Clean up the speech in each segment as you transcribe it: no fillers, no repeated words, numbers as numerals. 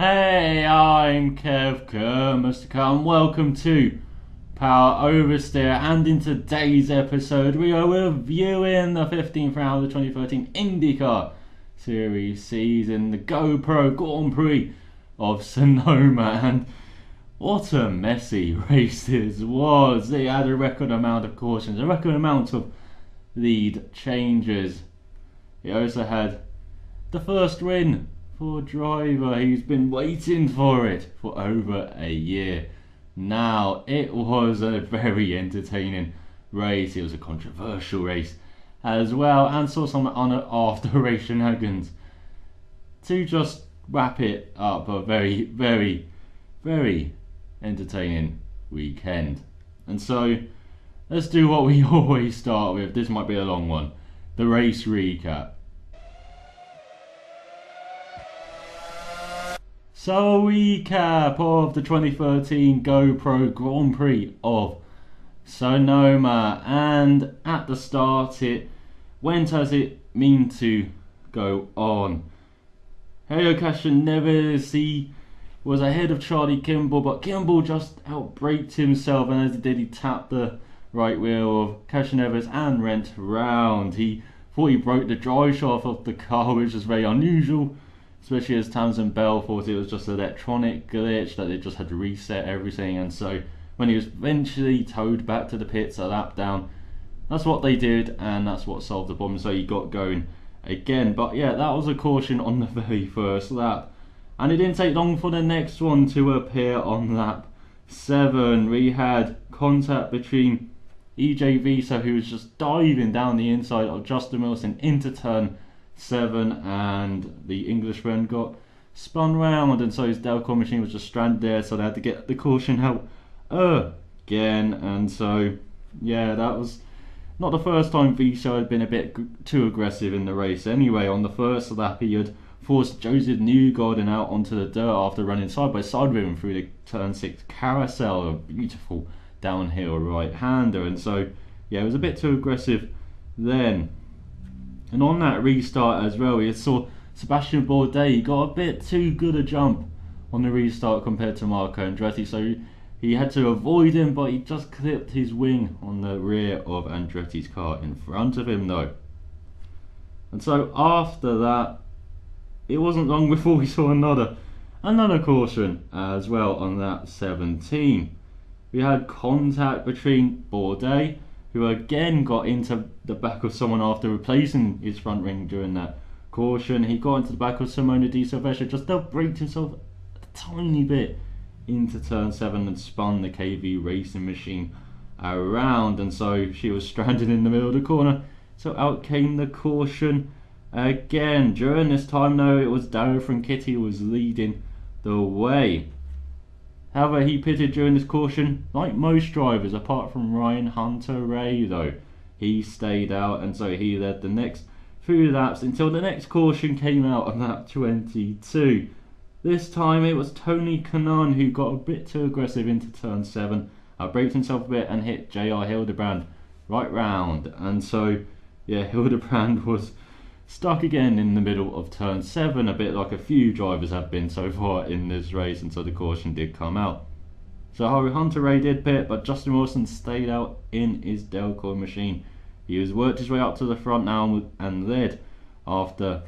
Hey, I'm Kev Mr. Car, and welcome to Power Oversteer. And in today's episode, we are reviewing the 15th round of the 2013 Indycar Series season, the GoPro Grand Prix of Sonoma. And what a messy race this was. It had a record amount of cautions, a record amount of lead changes. It also had the first win for a driver who's been waiting for it for over a year now. It was a very entertaining race. It was a controversial race as well, and saw some after race shenanigans. To just wrap it up, a very, very, very entertaining weekend. And so let's do what we always start with. This might be a long one. The race recap. So, a recap of the 2013 GoPro Grand Prix of Sonoma, and at the start it went as it meant to go on. Helio Neves, he was ahead of Charlie Kimball, but Kimball just outbraked himself, and as he did, he tapped the right wheel of Neves and went round. He thought he broke the drive shaft of the car, which is very unusual, especially as Townsend Bell thought it was just an electronic glitch, that they just had to reset everything. And so when he was eventually towed back to the pits a lap down, that's what they did, and that's what solved the problem. So he got going again. But yeah, that was a caution on the very first lap, and it didn't take long for the next one to appear on lap 7. We had contact between EJ Visa, who was just diving down the inside of Justin Wilson into turn 7, and the Englishman got spun round, and so his Delco machine was just stranded there, so they had to get the caution out again. And so yeah, that was not the first time Visa had been a bit too aggressive in the race. Anyway, on the first lap he had forced Joseph Newgarden out onto the dirt after running side by side with him through the turn 6 carousel, a beautiful downhill right-hander. And so yeah, it was a bit too aggressive then. And on that restart as well, we saw Sebastian Bourdais. He got a bit too good a jump on the restart compared to Marco Andretti, so he had to avoid him, but he just clipped his wing on the rear of Andretti's car in front of him though. And so after that, it wasn't long before we saw another caution as well on lap 17. We had contact between Bourdais, who again got into the back of someone after replacing his front ring during that caution. He got into the back of Simona Di Silvestri, just braked himself a tiny bit into turn 7 and spun the KV racing machine around, and so she was stranded in the middle of the corner. So out came the caution again. During this time though, it was Dario Franchitti who was leading the way. However, he pitted during this caution, like most drivers, apart from Ryan Hunter-Reay though. He stayed out, and so he led the next few laps until the next caution came out on lap 22. This time it was Tony Kanaan who got a bit too aggressive into turn 7, outbraked himself a bit and hit JR Hildebrand right round. And so yeah, Hildebrand was stuck again in the middle of turn 7, a bit like a few drivers have been so far in this race, and so the caution did come out. So Hunter-Reay did pit, but Justin Wilson stayed out in his Delco machine. He has worked his way up to the front now and led after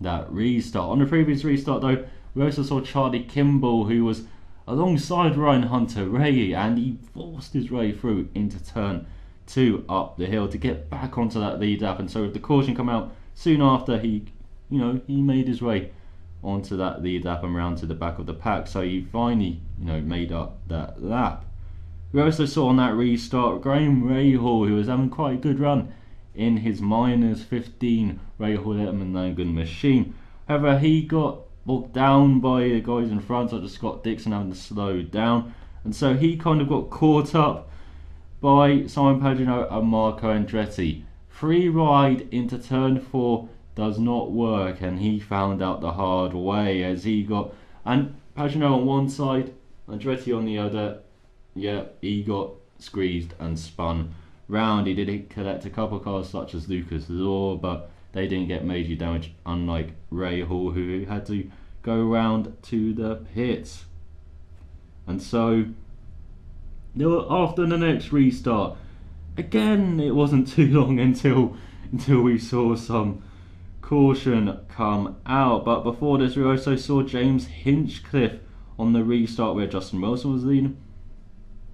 that restart. On the previous restart though, we also saw Charlie Kimball, who was alongside Ryan Hunter-Reay, and he forced his way through into turn 2 up the hill to get back onto that lead lap. And so with the caution come out soon after, he made his way onto that lead lap and round to the back of the pack, so he finally made up that lap. We also saw on that restart Graham Rahal, who was having quite a good run in his -15 Rahal Letterman Langan machine. However, he got bogged down by the guys in front, such as Scott Dixon having to slow down, and so he kind of got caught up by Simon Pagenaud and Marco Andretti. Free ride into turn 4 does not work, and he found out the hard way as he got, and Pagenaud on one side, Andretti on the other. Yeah, he got squeezed and spun round. He did collect a couple of cars such as Lucas Law, but they didn't get major damage, unlike Rahal, who had to go round to the pits. And so after the next restart, again it wasn't too long until we saw some caution come out. But before this, we also saw James Hinchcliffe on the restart where Justin Wilson was leading.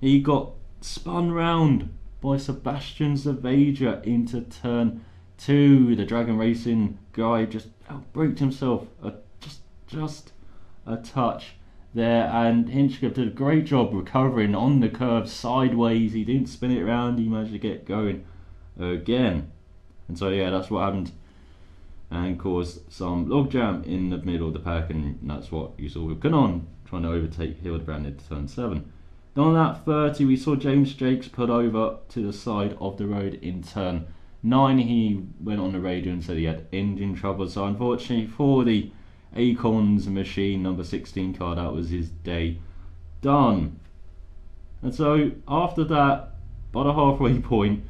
He got spun round by Sebastian Zaveja into turn 2. The Dragon Racing guy just outbraked himself just a touch there, and Hinchcliffe did a great job recovering on the curve sideways. He didn't spin it around, he managed to get going again. And so yeah, that's what happened, and caused some logjam in the middle of the pack, and that's what you saw with Canon trying to overtake Hildebrand into turn 7. Then on lap 30, we saw James Jakes put over to the side of the road in turn 9. He went on the radio and said he had engine trouble, so unfortunately for the Acorns machine number 16 car, that was his day done. And so after that, by the halfway point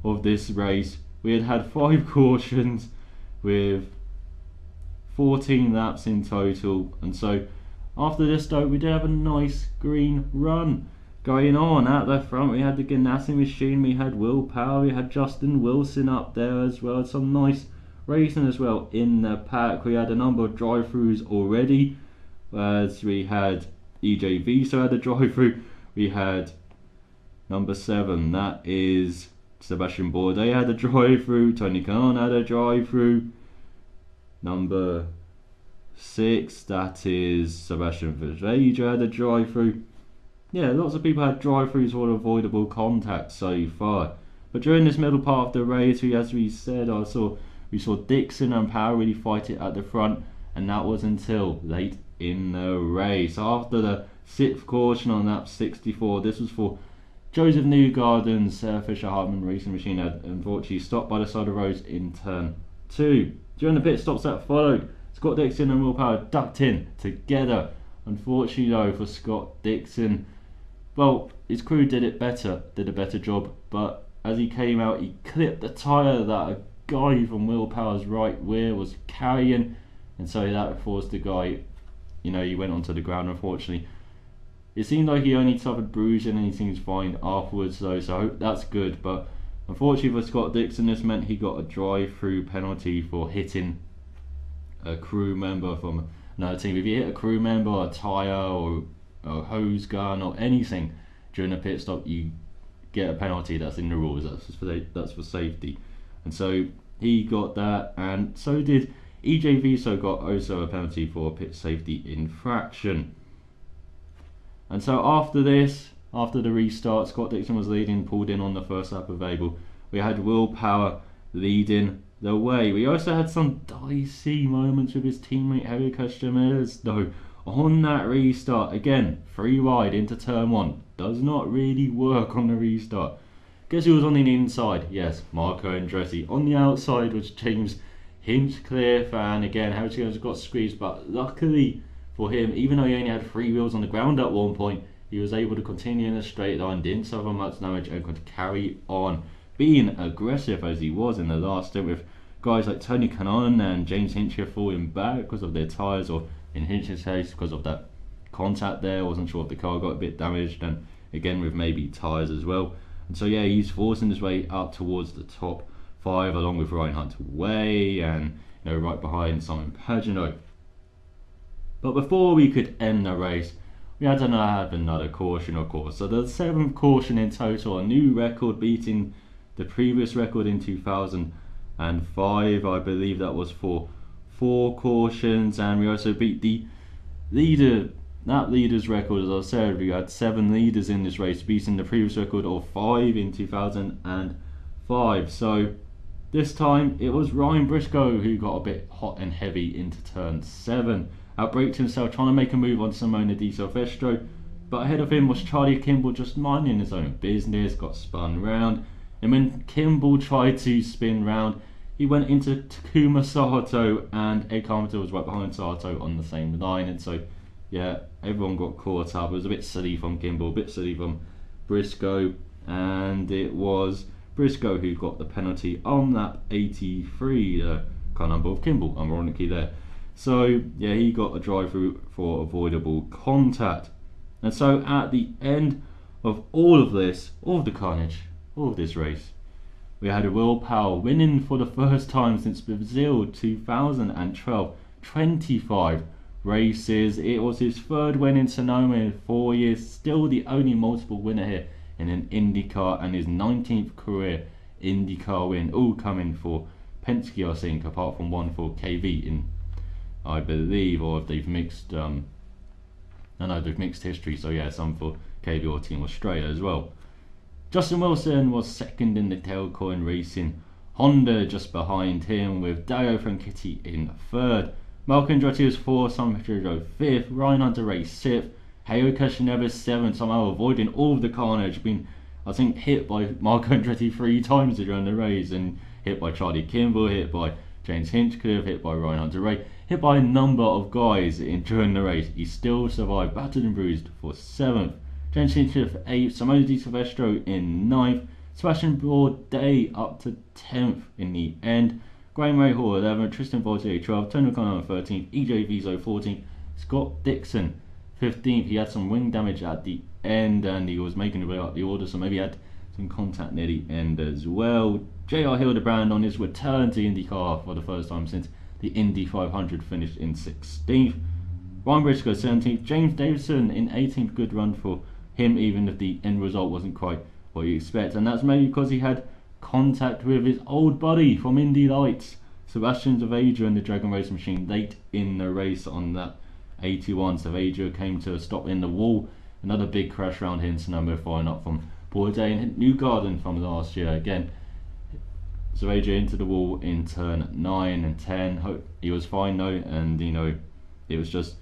of this race, we had 5 cautions with 14 laps in total. And so after this though, we did have a nice green run going on. At the front we had the Ganassi machine, we had Will Power, we had Justin Wilson up there as well. Some nice racing as well in the pack. We had a number of drive-throughs already, as we had EJV so had a drive-through. We had number 7, that is Sebastian Bourdais, had a drive-through. Tony Kanaan had a drive-through. Number 6, that is Sebastian Zaveja, had a drive-through. Yeah, lots of people had drive-throughs for avoidable contact so far. But during this middle part of the race, as we said, we saw Dixon and Power really fight it at the front, and that was until late in the race. After the 6th caution on lap 64, this was for Joseph Newgarden's Fisher Hartman racing machine, had unfortunately stopped by the side of the road in turn 2. During the pit stops that followed, Scott Dixon and Will Power ducked in together. Unfortunately though for Scott Dixon, well, his crew did a better job, but as he came out, he clipped the tyre that a guy from Will Power's right rear was carrying, and so that forced the guy, he went onto the ground. Unfortunately, it seemed like he only suffered bruising and he seems fine afterwards though, so I hope that's good. But unfortunately for Scott Dixon, this meant he got a drive-through penalty for hitting a crew member from another team. If you hit a crew member, a tyre or a hose gun or anything during a pit stop, you get a penalty. That's in the rules, that's for safety. And so he got that, and so did EJV, so got also a penalty for pit safety infraction. And so after the restart, Scott Dixon was leading, pulled in on the first lap available. We had Will Power leading the way. We also had some dicey moments with his teammate Harry Customers though on that restart. Again, 3 wide into turn 1 does not really work on the restart. Guess who was on the inside? Yes, Marco Andretti. On the outside was James Hinchcliffe, and again Harry Customers got squeezed, but luckily for him, even though he only had 3 wheels on the ground at one point, he was able to continue in a straight line, didn't suffer much damage, and could carry on being aggressive as he was in the last stint, with guys like Tony Kanaan and James Hinchcliffe falling back because of their tyres, or in Hinchcliffe's case because of that contact there. I wasn't sure if the car got a bit damaged, and again with maybe tyres as well. And so yeah, he's forcing his way up towards the top 5 along with Ryan Hunter-Way and right behind Simon Pagenaud. But before we could end the race, we had to have another caution, of course. So the 7th caution in total, a new record, beating the previous record in 2005. I believe that was for 4 cautions, and we also beat the leader's record. As I said, we had 7 leaders in this race, beating the previous record of 5 in 2005. So this time it was Ryan Briscoe who got a bit hot and heavy into turn 7. Outbraked himself trying to make a move on Simone Di Silvestro, but ahead of him was Charlie Kimball, just minding his own business, got spun round, and when Kimball tried to spin round, he went into Takuma Sato, and Ed Carpenter was right behind Sato on the same line. And so yeah, everyone got caught up. It was a bit silly from Kimball, a bit silly from Briscoe, and it was Briscoe who got the penalty on lap 83, the car number of Kimball, ironically there. So yeah, he got a drive through for avoidable contact. And so at the end of all of this, all of the carnage, all of this race, we had Will Power winning for the first time since Brazil 2012. 25 races. It was his third win in Sonoma in 4 years. Still the only multiple winner here in an IndyCar, and his 19th career IndyCar win. All coming for Penske, I think, apart from one for KV in, I believe, or if they've mixed. I know they've mixed history. So yeah, some for KV or Team Australia as well. Justin Wilson was second in the Tailcoin Racing Honda, just behind him, with Dario Franchitti in third. Marco Andretti was fourth, Simon Pedro fifth, Ryan Hunter-Reay sixth, Heyo Kashinever seventh, somehow avoiding all of the carnage, being, I think, hit by Marco Andretti 3 times during the race, and hit by Charlie Kimball, hit by James Hinchcliffe, hit by Ryan Hunter-Reay, hit by a number of guys during the race. He still survived, battered and bruised, for 7th. James Hinchcliffe 8th, Simone Di Silvestro in 9th, Sebastian Bourdais up to 10th in the end. Graham Rahal 11th, Tristan Vautier 12th, Tony O'Connor 13th, EJ Viso 14th, Scott Dixon 15th. He had some wing damage at the end and he was making his way up the order, so maybe he had some contact near the end as well. JR Hildebrand on his return to IndyCar for the first time since the Indy 500 finished in 16th. Ryan Briscoe 17th, James Davison in 18th, good run for him even if the end result wasn't quite what you expect, and that's maybe because he had contact with his old buddy from Indy Lights, Sebastian Savegia, in the Dragon Race machine late in the race on that 81. Savegia came to a stop in the wall. Another big crash round here in Sonoma, following up from Bourdais and Newgarden from last year. Again, Savegia into the wall in turn 9 and 10. He was fine though, and it was just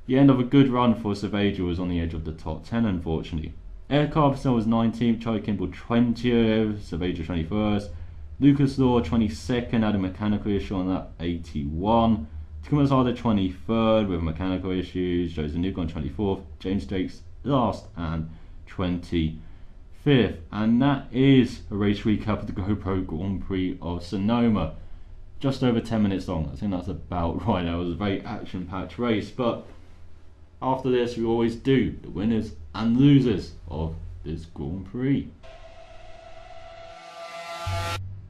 the end of a good run for Savegia. Was on the edge of the top 10, unfortunately. Eric Carpenter was 19th, Charlie Kimball 20th, Savegia 21st, Lucas Law 22nd, had a mechanical issue on that 81, Takuma Masada 23rd with mechanical issues, Joseph Newgarden 24th, James Jakes last and 25th. And that is a race recap of the GoPro Grand Prix of Sonoma. Just over 10 minutes long. I think that's about right. That was a very action-packed race, but after this we always do the winners and losers of this Grand Prix.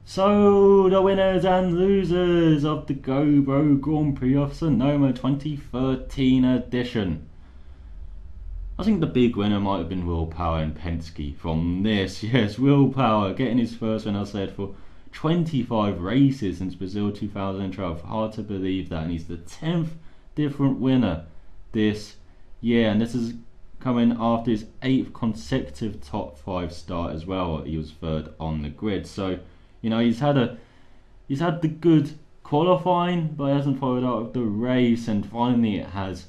So the winners and losers of the GoPro Grand Prix of Sonoma 2013 edition. I think the big winner might have been Will Power and Penske from this. Yes, Will Power getting his first win, I said, for 25 races since Brazil 2012. Hard to believe that, and he's the 10th different winner this year, and this is coming after his 8th consecutive top 5 start as well. He was 3rd on the grid, so he's had the good qualifying, but he hasn't followed up with the race, and finally it has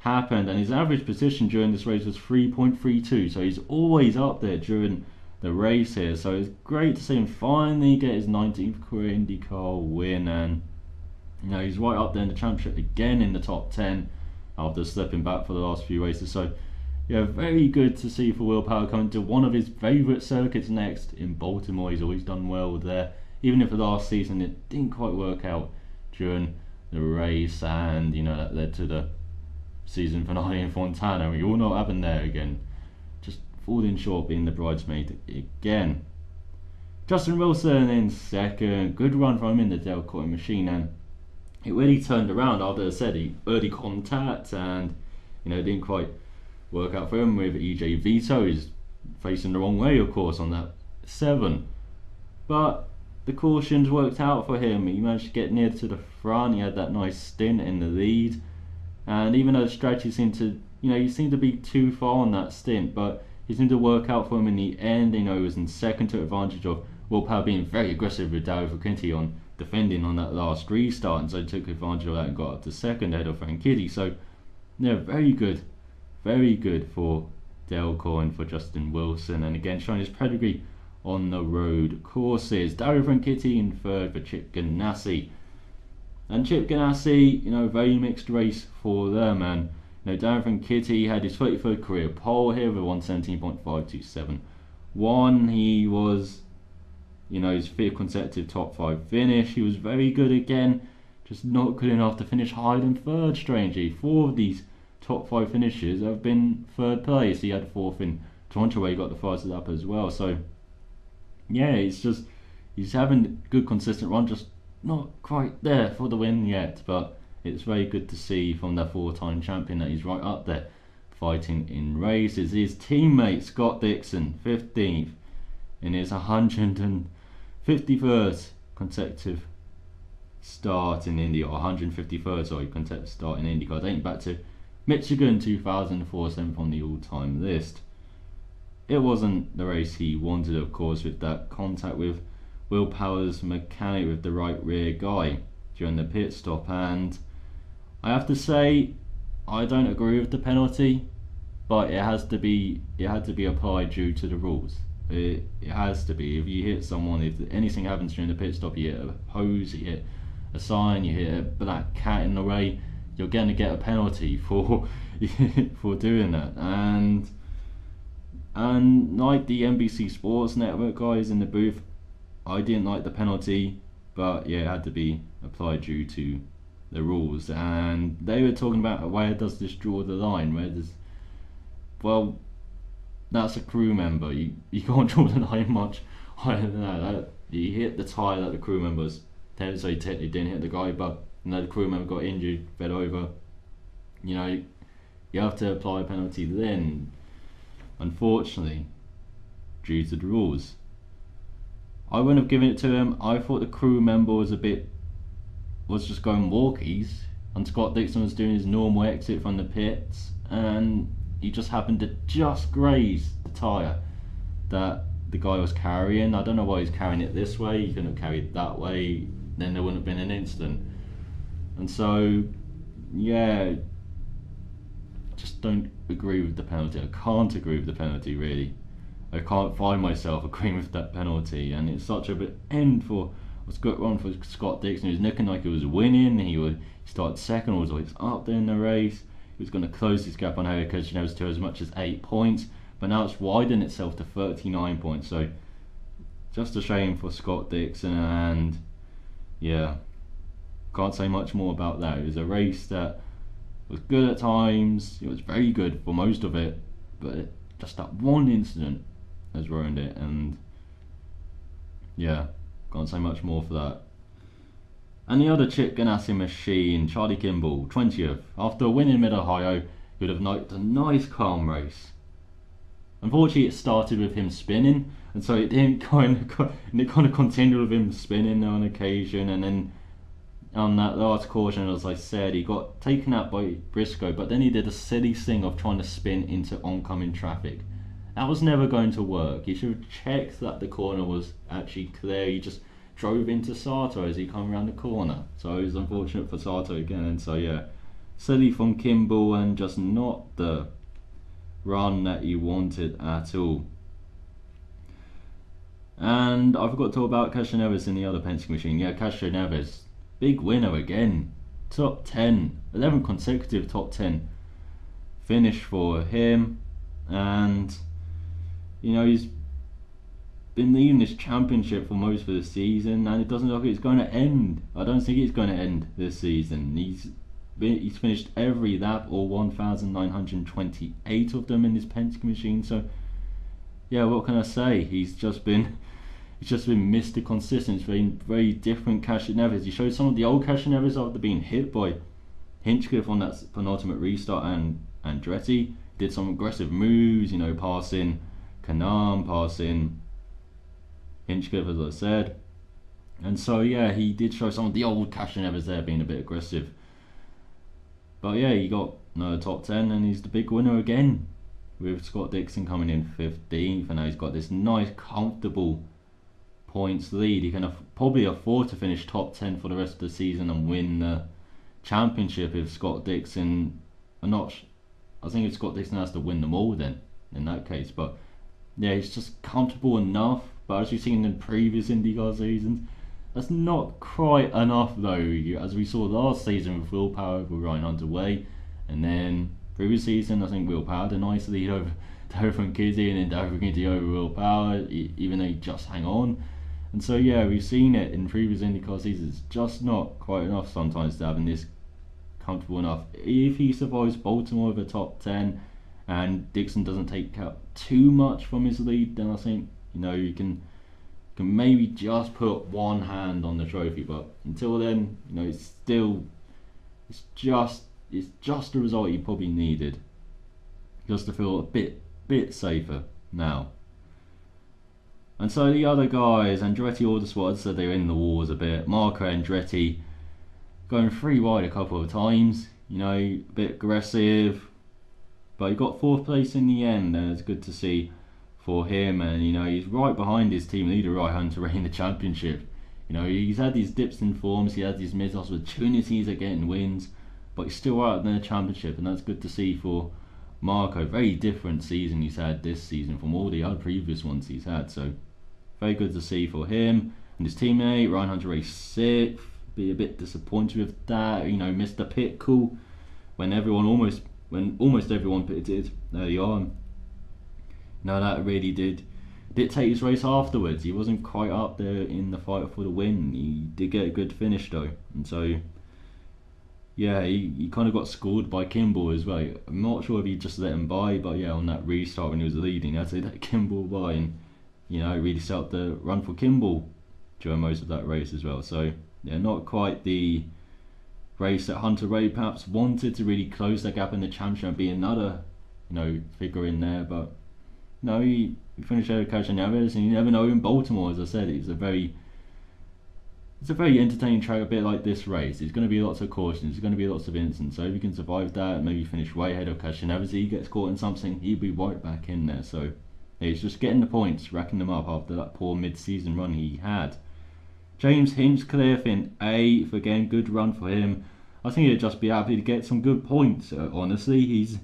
happened. And his average position during this race was 3.32, so he's always up there during the race here. So it's great to see him finally get his 19th career IndyCar win, and he's right up there in the championship again in the top 10 after slipping back for the last few races. So yeah, very good to see for Will Power coming to one of his favourite circuits next in Baltimore. He's always done well there, even if the last season it didn't quite work out during the race, and that led to the season finale in Fontana. We all know what happened there again, just falling short, being the bridesmaid again. Justin Wilson in 2nd, good run from him in the Delcoin machine, and it really turned around after I said he early contact, and it didn't quite work out for him with EJ Vito. He's facing the wrong way, of course, on that 7, but the cautions worked out for him. He managed to get near to the front. He had that nice stint in the lead, and even though the strategy seemed to he seemed to be too far on that stint, but he seemed to work out for him in the end. He was in 2nd, took advantage of Will Power being very aggressive with Dario Franchitti on defending on that last restart, and so took advantage of that and got up to 2nd ahead of Franchitti. So yeah, very good for Delcoin for Justin Wilson, and again showing his pedigree on the road courses. Dario Franchitti in 3rd for Chip Ganassi, and Chip Ganassi, very mixed race for them, and Dario Franchitti had his 33rd career pole here with 117.5271. He was his 5th consecutive top 5 finish. He was very good again just not good enough to finish higher than third, strangely. 4 of these top 5 finishes have been third place. He had 4th in Toronto where he got the fastest lap as well. So yeah, it's just he's having a good consistent run, just not quite there for the win yet, but it's very good to see from the 4-time champion that he's right up there fighting in races. His teammate Scott Dixon, 15th in his 151st consecutive start in Indy, or 153rd, sorry, consecutive start in IndyCar, dating back to Michigan 2004, 7th on the all-time list. It wasn't the race he wanted, of course, with that contact with Will Power's mechanic with the right rear guy during the pit stop, and I have to say I don't agree with the penalty, but it had to be applied due to the rules. It has to be. If you hit someone, if anything happens during the pit stop, you hit a hose, you hit a sign, you hit a black cat in the way, you're going to get a penalty for for doing that. And like the NBC Sports Network guys in the booth, I didn't like the penalty, but yeah, it had to be applied due to the rules. And they were talking about where does this draw the line? Where does, well, that's a crew member. You can't draw the line much higher than that. You hit the tyre that the crew members technically didn't hit the guy, but the crew member got injured, fell over. You have to apply a penalty then. Unfortunately, due to the rules, I wouldn't have given it to him. I thought the crew member was just going walkies, and Scott Dixon was doing his normal exit from the pits, and he just happened to just graze the tyre that the guy was carrying. I don't know why he's carrying it this way. He couldn't have carried it that way, then there wouldn't have been an incident. And so, yeah, just don't agree with the penalty. I can't agree with the penalty, really. I can't find myself agreeing with that penalty, and it's such a bit end for what's good run for Scott Dixon. He was looking like he was winning. He started second, or was up there in the race. He was going to close his gap on Helio Castroneves to as much as 8 points, but now it's widened itself to 39 points. So just a shame for Scott Dixon, and yeah, can't say much more about that. It was a race that was good at times. It was very good for most of it, but just that one incident has ruined it, and yeah, can't say much more for that. And the other Chip Ganassi machine, Charlie Kimball, 20th. After winning Mid-Ohio, he would have liked a nice calm race. Unfortunately, it started with him spinning, and so it kind of continued with him spinning on occasion, and then on that last caution, as I said, he got taken out by Briscoe, but then he did a silly thing of trying to spin into oncoming traffic. That was never going to work. He should have checked that the corner was actually clear. He just drove into Sato as he came around the corner. So it was unfortunate for Sato again. And so yeah, silly from Kimball, and just not the run that he wanted at all. And I forgot to talk about Castroneves in the other Penske machine. Yeah, Castroneves, big winner again. Top 10, 11 consecutive top 10 finish for him. And he's been leading this championship for most of the season, and it doesn't look like it's going to end. I don't think it's going to end this season. He's finished every lap, or 1,928 of them in this Penske machine. So yeah, what can I say? He's just been Mr. Consistent. It's been very different Castroneves. He showed some of the old Castroneves after being hit by Hinchcliffe on that penultimate restart, and Andretti did some aggressive moves, passing Canam, passing Hinchcliffe, as I said. And so yeah, he did show some of the old Castroneves there being a bit aggressive. But yeah, he got top 10, and he's the big winner again, with Scott Dixon coming in 15th, and now he's got this nice comfortable points lead. He can probably afford to finish top 10 for the rest of the season and win the championship if Scott Dixon, I think if Scott Dixon has to win them all then, in that case. But yeah, he's just comfortable enough. But as we've seen in previous IndyCar seasons, that's not quite enough though, as we saw last season with Will Power with Ryan underway. And then previous season, I think Will Power had a nice lead over Darren Kizzy, and then Darren Kizzy over Will Power, even though he just hang on. And so yeah, we've seen it in previous IndyCar seasons. It's just not quite enough sometimes to having this comfortable enough. If he survives Baltimore with a top 10 and Dixon doesn't take out too much from his lead, then I think, you know, you can maybe just put one hand on the trophy. But until then, you know, it's just the result he probably needed, just to feel a bit safer now. And so the other guys, Andretti Autosport, said they were in the wars a bit. Marco Andretti going 3 wide a couple of times, you know, a bit aggressive, but he got 4th place in the end, and it's good to see for him. And you know, he's right behind his team leader, right, Hunter Ray, in the championship. You know, he's had these dips in forms, he had these missed opportunities at getting wins, but he's still out in the championship, and that's good to see for Marco. Very different season he's had this season from all the other previous ones he's had, so very good to see for him. And his teammate Ryan Hunter Ray 6th, be a bit disappointed with that. You know, missed the pit call when almost everyone pitted early on. Now that really did dictate his race afterwards. He wasn't quite up there in the fight for the win. He did get a good finish though, and so yeah, he kind of got scored by Kimball as well. I'm not sure if he just let him by, but yeah, on that restart when he was leading, I'd say let Kimball by, and you know, it really set up the run for Kimball during most of that race as well. So yeah, not quite the race that Hunter Ray perhaps wanted to really close that gap in the championship and be another, you know, figure in there. But no, he finished ahead of Castroneves, and you never know in Baltimore. As I said, it's a very entertaining track, a bit like this race. There's going to be lots of cautions, there's going to be lots of incidents. So if he can survive that, maybe finish way ahead of Castroneves, he gets caught in something, he'll be right back in there. So yeah, he's just getting the points, racking them up after that poor mid-season run he had. James Hinchcliffe in 8th, again, good run for him. I think he'd just be happy to get some good points. Honestly, he's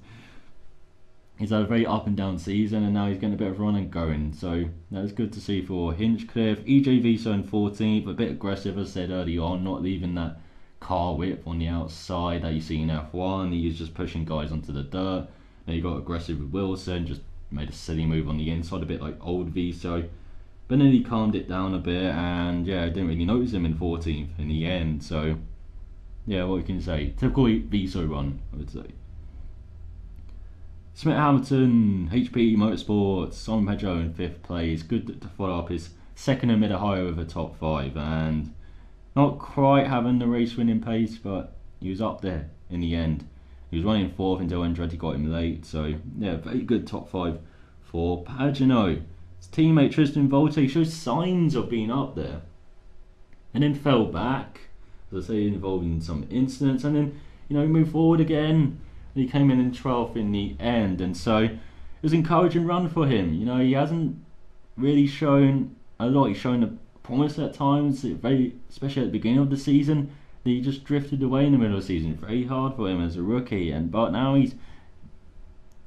had a very up and down season, and now he's getting a bit of run and going. So that's good to see for Hinchcliffe. EJ Viso in 14th, a bit aggressive, as I said early on, not leaving that car whip on the outside that you see in F1. He was just pushing guys onto the dirt. Then he got aggressive with Wilson, just made a silly move on the inside, a bit like old Viso. But then he calmed it down a bit, and yeah, I didn't really notice him in 14th in the end. So yeah, what can you say? Typical Viso run, I would say. Smith Hamilton, HP Motorsports, Simon Pedro in 5th place. Good to follow up his second in Mid-Ohio with a top 5, and not quite having the race winning pace, but he was up there in the end. He was running 4th until Andretti got him late. So yeah, very good top 5 for Pagano. His teammate Tristan Volte shows signs of being up there, and then fell back, as I say, involved in some incidents, and then, you know, moved forward again. And he came in 12th in the end, and so it was an encouraging run for him. You know, he hasn't really shown a lot. He's shown a promise at times, very especially at the beginning of the season. He just drifted away in the middle of the season. Very hard for him as a rookie, but now he's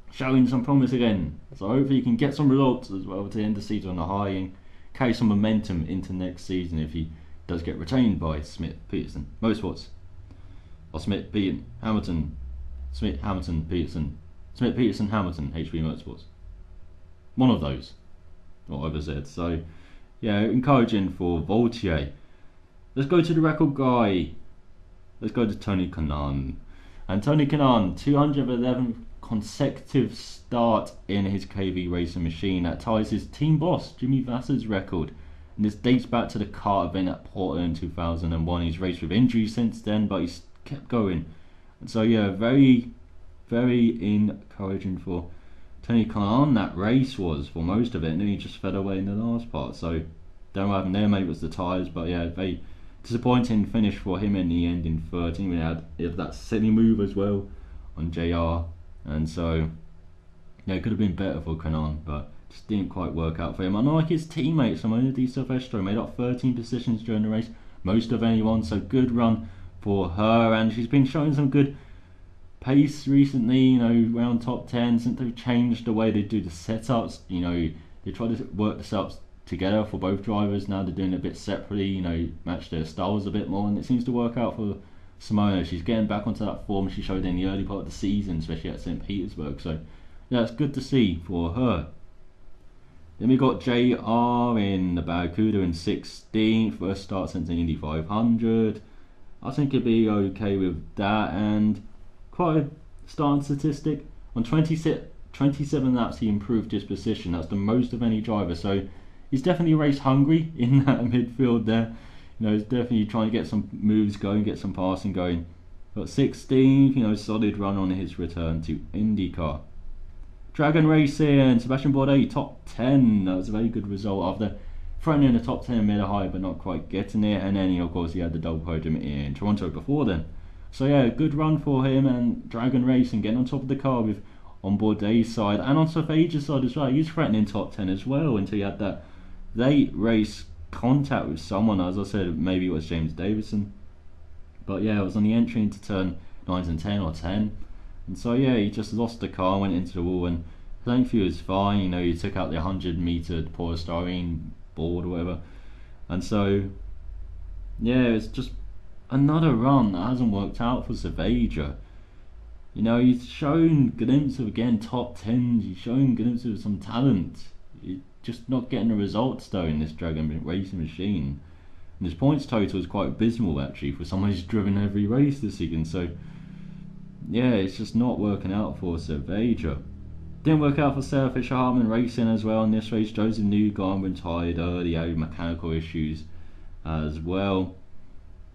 showing some promise again. So hopefully he can get some results as well to end the season on a high and carry some momentum into next season if he does get retained by Smith Peterson Motorsports, or Smith Peterson Hamilton, Smith Hamilton Peterson, Smith Peterson Hamilton HP Motorsports. One of those, whatever said. So yeah, encouraging for Vautier. Let's go to the record guy. Let's go to Tony Kanaan. And Tony Kanaan, 211th consecutive start in his KV racing machine. That ties his team boss Jimmy Vassar's record, and this dates back to the kart event at Portland 2001. He's raced with injuries since then, but he's kept going. And so yeah, very, very encouraging for Tony Kanaan. That race was for most of it, and then he just fell away in the last part. So don't know what happened there. Maybe it was the tyres, but yeah, very disappointing finish for him in the end in 13. We had that silly move as well on JR, and so yeah, it could have been better for Kanaan, but just didn't quite work out for him. Unlike his teammate Simona Di Silvestro, made up 13 positions during the race, most of anyone, so good run for her, and she's been showing some good pace recently, you know, around top 10 since they've changed the way they do the setups. You know, they try to work the setups together for both drivers. Now they're doing it a bit separately, you know, match their styles a bit more, and it seems to work out for Simona. She's getting back onto that form she showed in the early part of the season, especially at St. Petersburg. So yeah, it's good to see for her. Then we got JR in the Barracuda in 16th, first start since the Indy 500. I think he'd be okay with that, and quite a starting statistic. On 27 laps he improved his position, that's the most of any driver, so he's definitely race hungry in that midfield there. You know, he's definitely trying to get some moves going, get some passing going. Got 16th, you know, solid run on his return to IndyCar. Dragon Racing, Sebastian Bourdais, top 10. That was a very good result after threatening the top 10 mid-high but not quite getting it. And then, of course, he had the double podium in Toronto before then. So yeah, good run for him, and Dragon Racing getting on top of the car with on Bourdais' side and on Savage's side as well. He was threatening top 10 as well until he had that late race contact with someone. As I said, maybe it was James Davison. But yeah, it was on the entry into turn 9 and 10 or 10. And so yeah, he just lost the car, went into the wall, and thankfully he was fine. You know, he took out the 100-meter polystyrene board or whatever. And so yeah, it's just another run that hasn't worked out for Savager. You know, he's shown glimpses of, again, top 10s. He's shown glimpses of some talent. He's just not getting the results though in this Dragon Racing machine. And his points total is quite abysmal actually for someone who's driven every race this season. So yeah, it's just not working out for Savager. Didn't work out for Sarah Fisher Hartman Racing as well in this race. Joseph Newgarden retired early, had mechanical issues as well.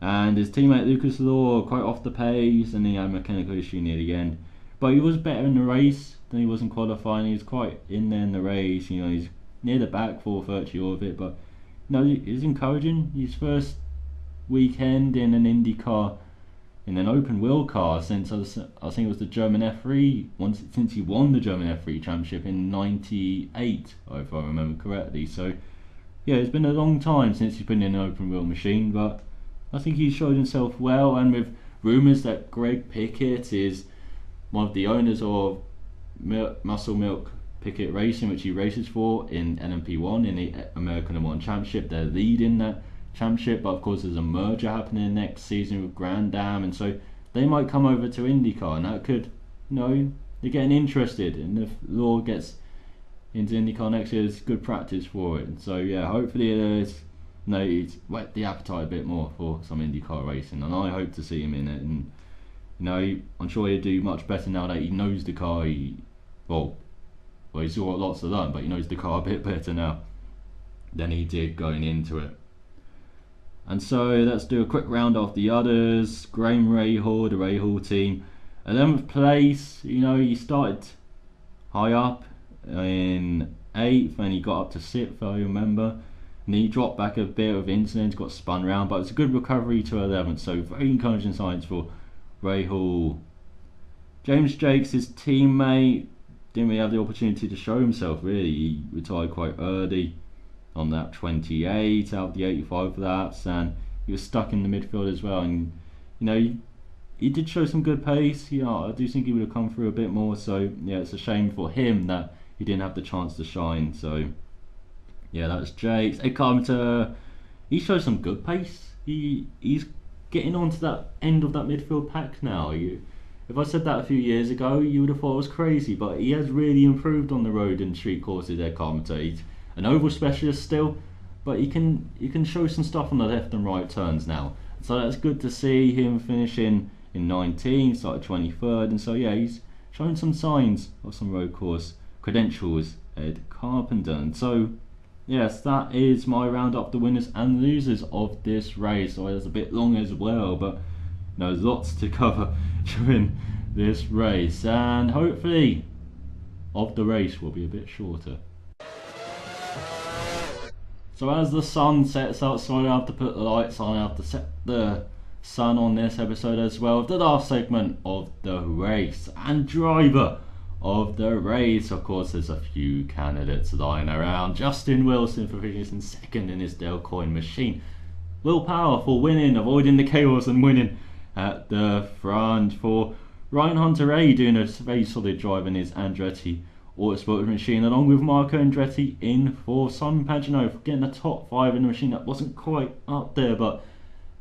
And his teammate Lucas Law quite off the pace, and he had a mechanical issue near the end. But he was better in the race than he was in qualifying. He was quite in there in the race. You know, he's near the back for virtually all of it. But no, it's encouraging. His first weekend in an IndyCar, in an open wheel car since I think it was the German F3 since he won the German F3 championship in '98, if I remember correctly. So yeah, it's been a long time since he's been in an open wheel machine, but I think he's showed himself well. And with rumours that Greg Pickett is one of the owners of Muscle Milk Pickett Racing, which he races for in LMP1 in the American Le Mans Championship, they're leading that championship, but of course there's a merger happening next season with Grand Am, and so they might come over to IndyCar, and that could, you know, they're getting interested, and if Law gets into IndyCar next year, it's good practice for it. And so yeah, hopefully it's whet the appetite a bit more for some IndyCar racing, and I hope to see him in it. And you know, I'm sure he'll do much better now that he knows the car. He's got lots to learn, but he knows the car a bit better now than he did going into it. And so let's do a quick round of the others. Graham Rahal, the Rahal team, 11th place. You know, he started high up in 8th and he got up to 6th, I remember. And he dropped back a bit of incidents, got spun around, but it's a good recovery to 11th. So very encouraging signs for Rahal. James Jakes, his teammate, didn't really have the opportunity to show himself really. He retired quite early on lap 28 out of the 85 laps, and he was stuck in the midfield as well. And you know, he did show some good pace. You know, I do think he would have come through a bit more. So yeah, it's a shame for him that he didn't have the chance to shine. So yeah, that's Jakes. Ed Carpenter, he shows some good pace. He's getting onto that end of that midfield pack now. If I said that a few years ago, you would have thought I was crazy, but he has really improved on the road and street courses. Ed Carpenter, he's an oval specialist still, but he can show some stuff on the left and right turns now. So that's good to see him finishing in 19, started 23rd, and so yeah, he's showing some signs of some road course credentials, Ed Carpenter. And so yes, that is my roundup, the winners and losers of this race. So it's a bit long as well, but you know, there's lots to cover during this race, and hopefully of the race will be a bit shorter. So as the sun sets outside, I have to put the lights on, I have to set the sun on this episode as well, the last segment of the race. And driver of the race, of course there's a few candidates lying around. Justin Wilson for finishing second in his Dale Coyne machine. Will Power for winning, avoiding the chaos and winning at the front. For Ryan Hunter-Reay doing a very solid drive in his Andretti Autosport machine, along with Marco Andretti in for Simon Pagenaud, getting the top 5 in the machine that wasn't quite up there, but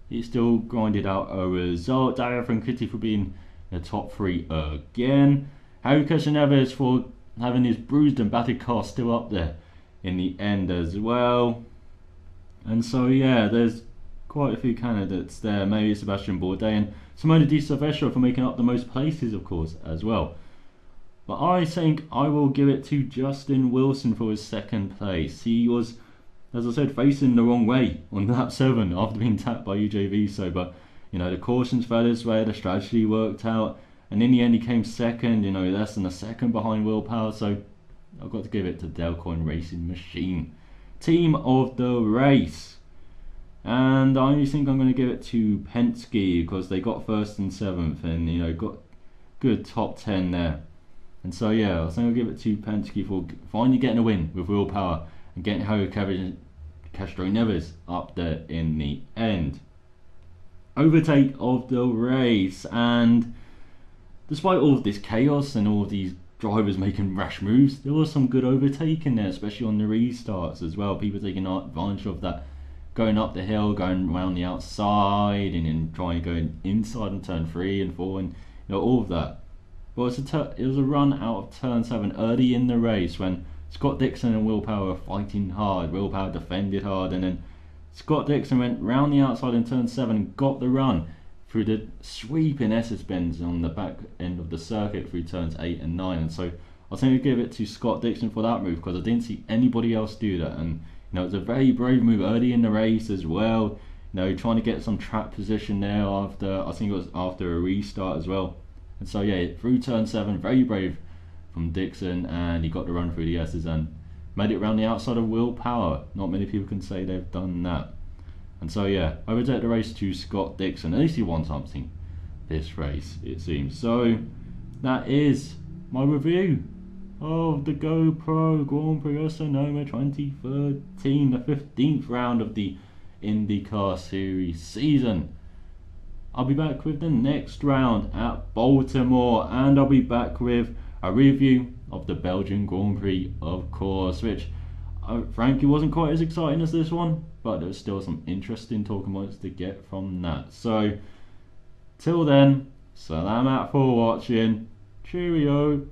he still grinded out a result. Dario Franchitti for being in the top 3 again. Harry Neves for having his bruised and battered car still up there in the end as well. And so yeah, there's quite a few candidates there. Maybe Sebastian Bourdais and Simona Di Silvestro for making up the most places, of course, as well. But I think I will give it to Justin Wilson for his second place. He was, as I said, facing the wrong way on lap 7 after being tapped by UJV. But you know, the cautions fell his way, the strategy worked out, and in the end he came second, you know, less than a second behind Willpower. So I've got to give it to Delcoin Racing Machine, team of the race. And I think I'm going to give it to Penske because they got 1st and 7th, and you know, got good top 10 there. And so yeah, I think I'll give it to Penske for finally getting a win with Willpower and getting Javier Castro-Neves up there in the end. Overtake of the race, and despite all of this chaos and all of these drivers making rash moves, there was some good overtaking there, especially on the restarts as well. People taking advantage of that, going up the hill, going around the outside, and then trying to go inside on turn 3 and 4, and you know, all of that. But it was a run out of turn 7 early in the race when Scott Dixon and Willpower were fighting hard. Willpower defended hard, and then Scott Dixon went round the outside in turn 7 and got the run through the sweeping SS bends on the back end of the circuit through turns 8 and 9. And so I think I'll give it to Scott Dixon for that move because I didn't see anybody else do that. And you know, it's a very brave move early in the race as well. You know, trying to get some track position there after, I think it was after a restart as well. And so yeah, through turn 7, very brave from Dixon, and he got the run through the S's and made it around the outside of Willpower. Not many people can say they've done that. And so yeah, I would take the race to Scott Dixon. At least he won something this race, it seems. So that is my review of the GoPro Grand Prix of Sonoma 2013, the 15th round of the IndyCar Series season. I'll be back with the next round at Baltimore, and I'll be back with a review of the Belgian Grand Prix, of course, which frankly wasn't quite as exciting as this one, but there was still some interesting talking points to get from that. So till then, salamat for watching, cheerio.